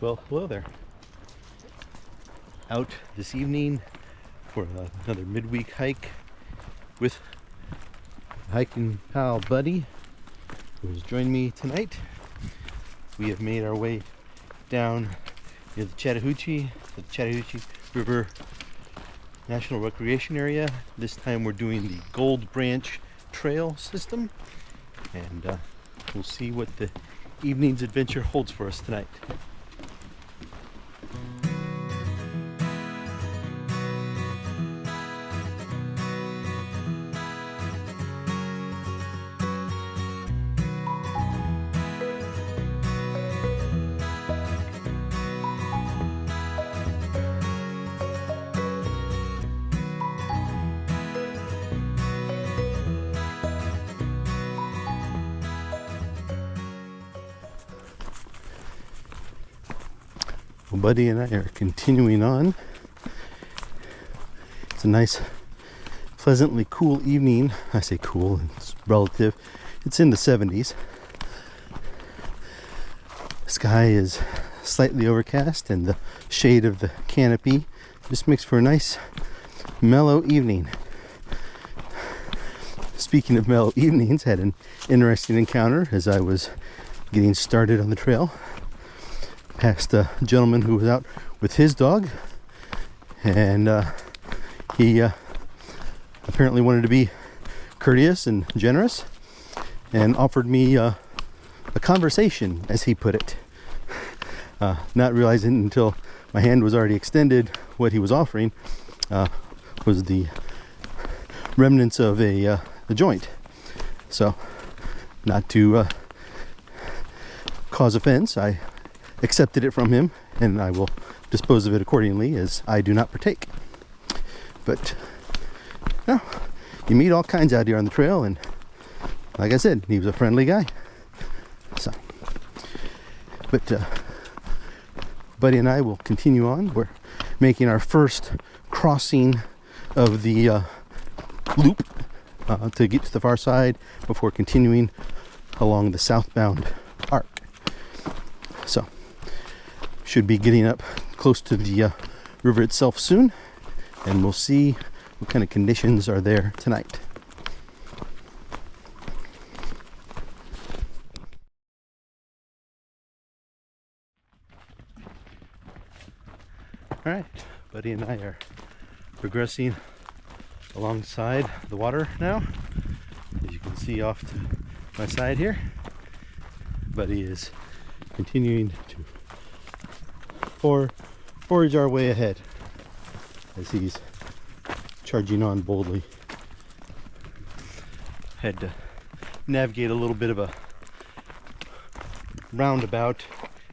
Well, hello there. Out this evening for another midweek hike with hiking pal Buddy, who has joined me tonight. We have made our way down near the Chattahoochee, to the Chattahoochee River National Recreation Area. This time we're doing the Gold Branch Trail system, and we'll see what the evening's adventure holds for us tonight. Well, Buddy and I are continuing on. It's a nice, pleasantly cool evening. I say cool, it's relative. It's in the 70s. The sky is slightly overcast, and the shade of the canopy just makes for a nice, mellow evening. Speaking of mellow evenings, had an interesting encounter as I was getting started on the trail. Past a gentleman who was out with his dog, and he apparently wanted to be courteous and generous and offered me a conversation, as he put it. Not realizing until my hand was already extended what he was offering was the remnants of a joint. So, not to cause offense, I accepted it from him, and I will dispose of it accordingly, as I do not partake. But no, you meet all kinds out here on the trail, and like I said, he was a friendly guy. So, but Buddy and I will continue on. We're making our first crossing of the loop to get to the far side before continuing along the southbound arc. So, should be getting up close to the river itself soon, and we'll see what kind of conditions are there tonight. All right, Buddy and I are progressing alongside the water now. As you can see off to my side here, Buddy is continuing to forage our way ahead as he's charging on boldly. Had to navigate a little bit of a roundabout,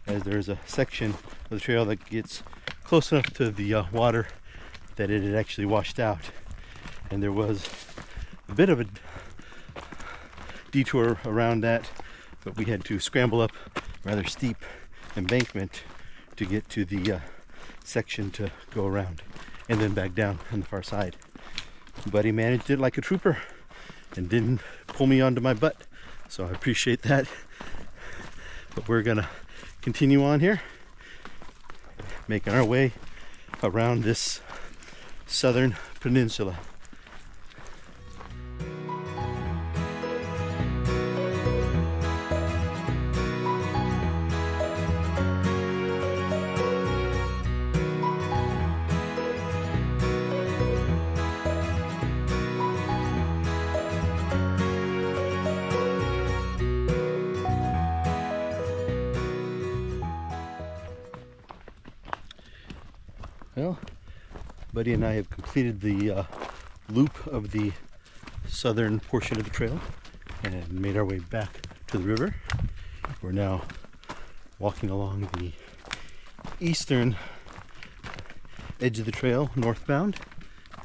as there's a section of the trail that gets close enough to the water that it had actually washed out, and there was a bit of a detour around that, but we had to scramble up a rather steep embankment to get to the section to go around and then back down on the far side. Buddy managed it like a trooper and didn't pull me onto my butt, so I appreciate that. But we're gonna continue on here, making our way around this southern peninsula. Well, Buddy and I have completed the loop of the southern portion of the trail and made our way back to the river. We're now walking along the eastern edge of the trail, northbound,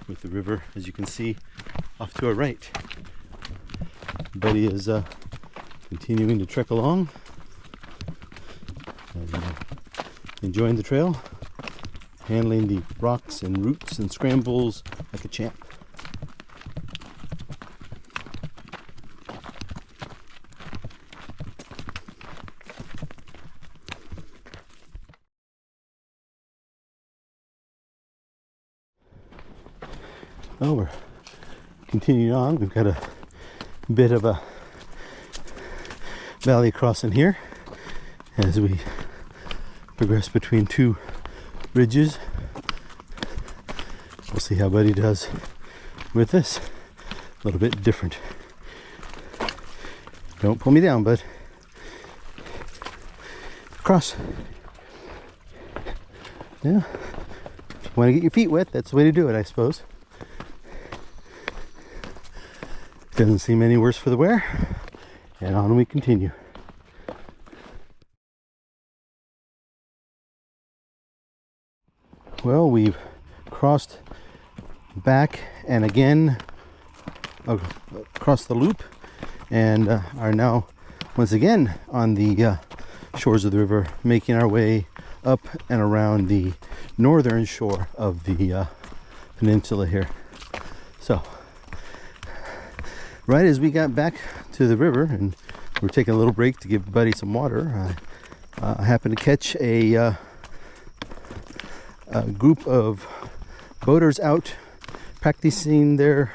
with the river, as you can see, off to our right. Buddy is continuing to trek along and enjoying the trail, handling the rocks and roots and scrambles like a champ. Well, we're continuing on. We've got a bit of a valley crossing here as we progress between two ridges. We'll see how Buddy does with this. A little bit different. Don't pull me down, bud. Cross. Yeah. If you want to get your feet wet, that's the way to do it, I suppose. Doesn't seem any worse for the wear. And on we continue. Well, we've crossed back and again across the loop and are now once again on the shores of the river, making our way up and around the northern shore of the peninsula here. So right as we got back to the river and we're taking a little break to give Buddy some water, I happened to catch a group of boaters out practicing their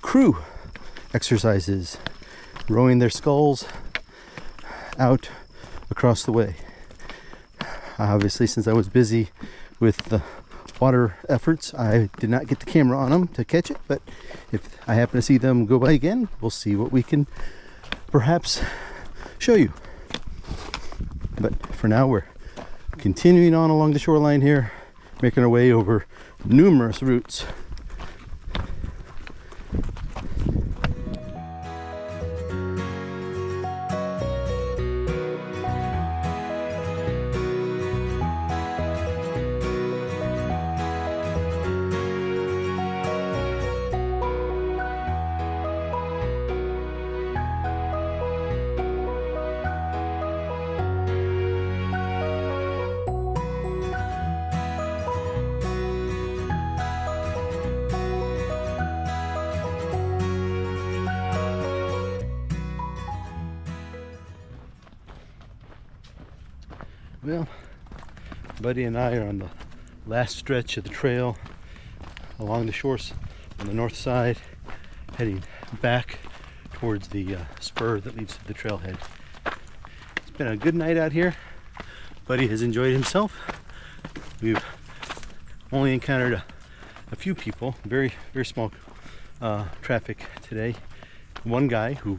crew exercises, rowing their sculls out across the way. Obviously, since I was busy with the water efforts, I did not get the camera on them to catch it, but if I happen to see them go by again, we'll see what we can perhaps show you. But for now, we're continuing on along the shoreline here, making our way over numerous routes. Well, Buddy and I are on the last stretch of the trail along the shores on the north side, heading back towards the spur that leads to the trailhead. It's been a good night out here. Buddy has enjoyed himself. We've only encountered a few people, very small traffic today. One guy who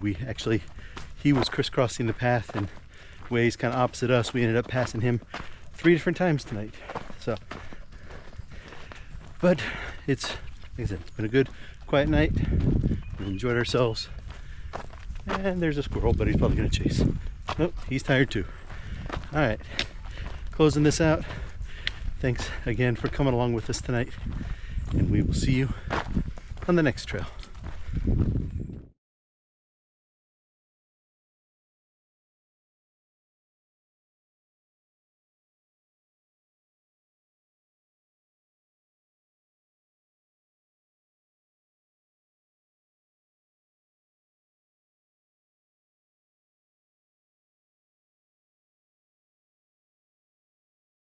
he was crisscrossing the path and ways kind of opposite us. We ended up passing him 3 different times tonight. So, but it's, like I said, it's been a good, quiet night. We enjoyed ourselves. And there's a squirrel, but he's probably gonna chase. Nope, he's tired too. All right, closing this out. Thanks again for coming along with us tonight, and we will see you on the next trail.